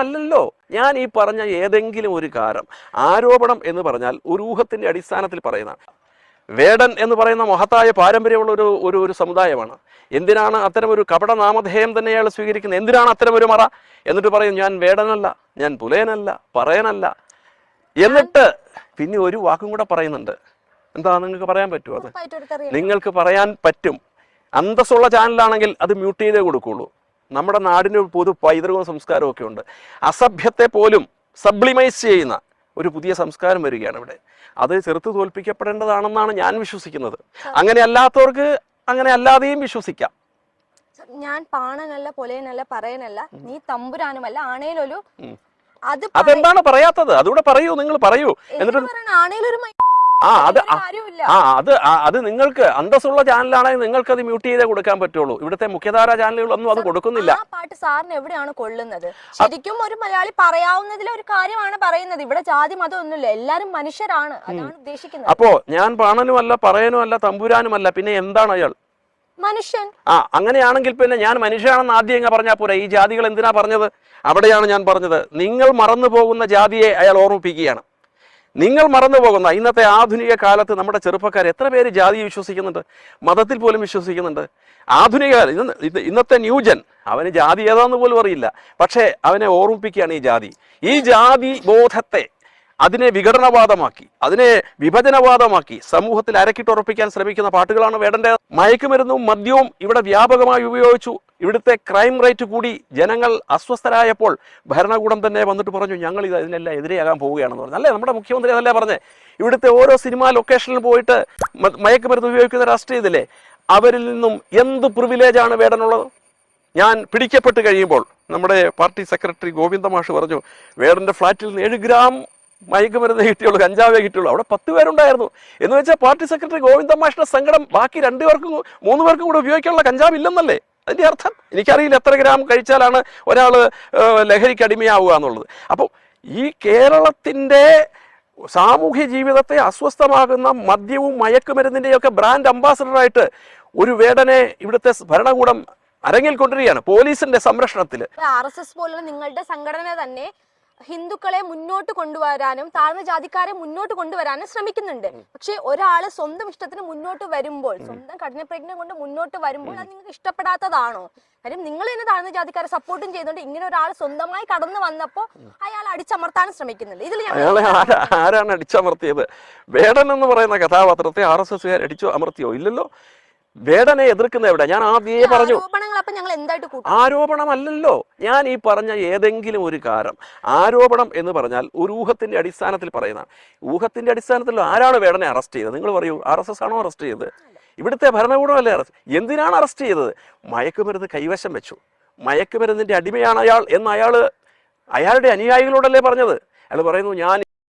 അല്ലല്ലോ ഞാൻ ഈ പറഞ്ഞ ഏതെങ്കിലും ഒരു കാര്യം. ആരോപണം എന്ന് പറഞ്ഞാൽ ഒരു ഊഹത്തിന്റെ അടിസ്ഥാനത്തിൽ പറയുന്നതാണ്. വേടൻ എന്ന് പറയുന്ന മഹത്തായ പാരമ്പര്യമുള്ള ഒരു സമുദായമാണ്. എന്തിനാണ് അത്തരം ഒരു കപട നാമധേയം തന്നെ അയാൾ സ്വീകരിക്കുന്നത്? എന്തിനാണ് അത്തരം ഒരു മറ? എന്നിട്ട് പറയും ഞാൻ വേടനല്ല, ഞാൻ പുലയനല്ല, പറയനല്ല. എന്നിട്ട് പിന്നെ ഒരു വാക്കും കൂടെ പറയുന്നുണ്ട്. എന്താ നിങ്ങൾക്ക് പറയാൻ പറ്റുമോ? അത് നിങ്ങൾക്ക് പറയാൻ പറ്റും. അന്തസ്സുള്ള ചാനലാണെങ്കിൽ അത് മ്യൂട്ട് ചെയ്തേ കൊടുക്കുള്ളൂ. നമ്മുടെ നാടിന് പൊതു പൈതൃകവും സംസ്കാരവും ഒക്കെ ഉണ്ട്. അസഭ്യത്തെ പോലും സബ്ലിമൈസ് ചെയ്യുന്ന ഒരു പുതിയ സംസ്കാരം വരികയാണ് ഇവിടെ. അത് ചെറുത്ത് തോൽപ്പിക്കപ്പെടേണ്ടതാണെന്നാണ് ഞാൻ വിശ്വസിക്കുന്നത്. അങ്ങനെ അല്ലാത്തവർക്ക് അങ്ങനെ അല്ലാതെയും വിശ്വസിക്കാം. ഞാൻ പാണനല്ല, പൊലയനല്ല, പറയനല്ല, നീ തമ്പുരാനുമല്ല, ആണേലൊരു അതെന്താണ് പറയാത്തത്? അതുകൂടെ പറയൂ, നിങ്ങൾ പറയൂ. എന്നിട്ട് അത് നിങ്ങൾക്ക് അന്തസ്സുള്ള ചാനലാണെങ്കിൽ നിങ്ങൾക്ക് അത് മ്യൂട്ട് ചെയ്തേ കൊടുക്കാൻ പറ്റുള്ളൂ. ഇവിടുത്തെ മുഖ്യധാര ചാനലുകളൊന്നും അത് കൊടുക്കുന്നില്ല. ആ പാട്ട് സാറിന് എവിടെയാണ് കൊള്ളുന്നത്? ശരിക്കും ഒരു മലയാളി പറയാവുന്നതിലെ ഒരു കാര്യമാണ് പറയുന്നത്. ഇവിടെ ജാതി മതം ഒന്നുമില്ല, എല്ലാരും മനുഷ്യരാണ്, അതാണ് ഉദ്ദേശിക്കുന്നത്. അപ്പോ ഞാൻ പാണനുമല്ല, പറയനുമല്ല, തമ്പുരാനുമല്ല, പിന്നെ എന്താണ് അയാൾ? മനുഷ്യൻ. അങ്ങനെയാണെങ്കിൽ പിന്നെ ഞാൻ മനുഷ്യനാണെന്ന് ആദ്യം എങ്ങനെ പറഞ്ഞാൽ പോരെ? ഈ ജാതികൾ എന്തിനാ പറഞ്ഞത്? അവിടെയാണ് ഞാൻ പറഞ്ഞത്. നിങ്ങൾ മറന്നു പോകുന്ന ജാതിയെ അയാൾ ഓർമ്മിപ്പിക്കുകയാണ്. നിങ്ങൾ മറന്നു പോകുന്ന ഇന്നത്തെ ആധുനിക കാലത്ത് നമ്മുടെ ചെറുപ്പക്കാർ എത്ര പേര് ജാതി വിശ്വസിക്കുന്നുണ്ട്, മതത്തിൽ പോലും വിശ്വസിക്കുന്നുണ്ട്. ആധുനിക ഇന്നത്തെ ന്യൂജൻ അവന് ജാതി ഏതാന്ന് പോലും അറിയില്ല. പക്ഷേ അവനെ ഓർമ്മിപ്പിക്കുകയാണ് ഈ ജാതി. ഈ ജാതി ബോധത്തെ അതിനെ വിഘടനവാദമാക്കി, അതിനെ വിഭജനവാദമാക്കി സമൂഹത്തിൽ അരക്കിട്ടുറപ്പിക്കാൻ ശ്രമിക്കുന്ന പാട്ടുകളാണ് വേടന്റെ. മയക്കുമരുന്നും മദ്യവും ഇവിടെ വ്യാപകമായി ഉപയോഗിച്ചു. ഇവിടുത്തെ ക്രൈം റേറ്റ് കൂടി. ജനങ്ങൾ അസ്വസ്ഥരായപ്പോൾ ഭരണകൂടം തന്നെ വന്നിട്ട് പറഞ്ഞു ഞങ്ങൾ ഇതിനെല്ലാം എതിരെയാകാൻ പോവുകയാണെന്ന് പറഞ്ഞു. അല്ലേ നമ്മുടെ മുഖ്യമന്ത്രി അതല്ലേ പറഞ്ഞേ? ഇവിടുത്തെ ഓരോ സിനിമാ ലൊക്കേഷനിൽ പോയിട്ട് മയക്കുമരുന്ന് ഉപയോഗിക്കുന്ന രാഷ്ട്രീയത്തിലെ അവരിൽ നിന്നും എന്ത് പ്രിവിലേജാണ് വേടനുള്ളത്? ഞാൻ പിടിക്കപ്പെട്ട് കഴിയുമ്പോൾ നമ്മുടെ പാർട്ടി സെക്രട്ടറി ഗോവിന്ദമാഷ് പറഞ്ഞു വേടന്റെ ഫ്ലാറ്റിൽ നിന്ന് 7 ഗ്രാം മയക്കുമരുന്ന് കിട്ടിയുള്ളൂ, കഞ്ചാവേ കിട്ടിയുള്ളൂ. അവിടെ 10 പേരുണ്ടായിരുന്നു. എന്ന് വെച്ചാൽ പാർട്ടി സെക്രട്ടറി ഗോവിന്ദമാഷിന്റെ സങ്കടം ബാക്കി 2 പേർക്കും 3 പേർക്കും കൂടെ ഉപയോഗിക്കാനുള്ള കഞ്ചാവ് ഇല്ലെന്നല്ലേ അതിന്റെ അർത്ഥം? എനിക്കറിയില്ല എത്ര ഗ്രാം കഴിച്ചാലാണ് ഒരാൾ ലഹരിക്ക് അടിമയാവുക എന്നുള്ളത്. അപ്പോൾ ഈ കേരളത്തിന്റെ സാമൂഹ്യ ജീവിതത്തെ അസ്വസ്ഥമാകുന്ന മദ്യവും മയക്കുമരുന്നിന്റെയൊക്കെ ബ്രാൻഡ് അംബാസഡറായിട്ട് ഒരു വേടനെ ഇവിടുത്തെ ഭരണകൂടം അരങ്ങിൽ കൊണ്ടുവരികയാണ് പോലീസിന്റെ സംരക്ഷണത്തിൽ. RSS പോലുള്ള നിങ്ങളുടെ സംഘടന തന്നെ ഹിന്ദുക്കളെ മുന്നോട്ട് കൊണ്ടുവരാനും താഴ്ന്ന ജാതിക്കാരെ മുന്നോട്ട് കൊണ്ടുവരാനും ശ്രമിക്കുന്നുണ്ട്. പക്ഷെ ഒരാള് സ്വന്തം ഇഷ്ടത്തിന് മുന്നോട്ട് വരുമ്പോൾ, സ്വന്തം കഠിനപ്രജ്ഞ കൊണ്ട് മുന്നോട്ട് വരുമ്പോൾ അത് നിങ്ങൾക്ക് ഇഷ്ടപ്പെടാത്തതാണോ? കാര്യം നിങ്ങൾ തന്നെ താഴ്ന്ന ജാതിക്കാരെ സപ്പോർട്ടും ചെയ്തുകൊണ്ട് ഇങ്ങനെ ഒരാൾ സ്വന്തമായി കടന്നു വന്നപ്പോ അയാൾ അടിച്ചമർത്താനും ശ്രമിക്കുന്നുണ്ട്. ഇതിൽ ആരാണ് അടിച്ചമർത്തിയത്? വേടൻ എന്ന് പറയുന്ന കഥാപാത്രത്തെ RSSകാർ അടിച്ചു അമർത്തിയോ? ഇല്ലല്ലോ. വേടനെ എതിർക്കുന്ന എവിടെ? ഞാൻ ആദ്യമേ പറഞ്ഞു, ആരോപണമല്ലല്ലോ ഞാൻ ഈ പറഞ്ഞ ഏതെങ്കിലും ഒരു കാര്യം. ആരോപണം എന്ന് പറഞ്ഞാൽ ഒരു ഊഹത്തിന്റെ അടിസ്ഥാനത്തിൽ പറയുന്നതാണ്. ഊഹത്തിന്റെ അടിസ്ഥാനത്തിൽ ആരാണ് വേടനെ അറസ്റ്റ് ചെയ്തത്? നിങ്ങൾ പറയൂ. RSS ആണോ അറസ്റ്റ് ചെയ്തത്? ഇവിടുത്തെ ഭരണകൂടമല്ലേ അറസ്റ്റ്? എന്തിനാണ് അറസ്റ്റ് ചെയ്തത്? മയക്കുമരുന്ന് കൈവശം വെച്ചു, മയക്കുമരുന്നിന്റെ അടിമയാണ് അയാൾ എന്ന് അയാളുടെ അനുയായികളോടല്ലേ പറഞ്ഞത്? അയാൾ പറയുന്നു ഞാൻ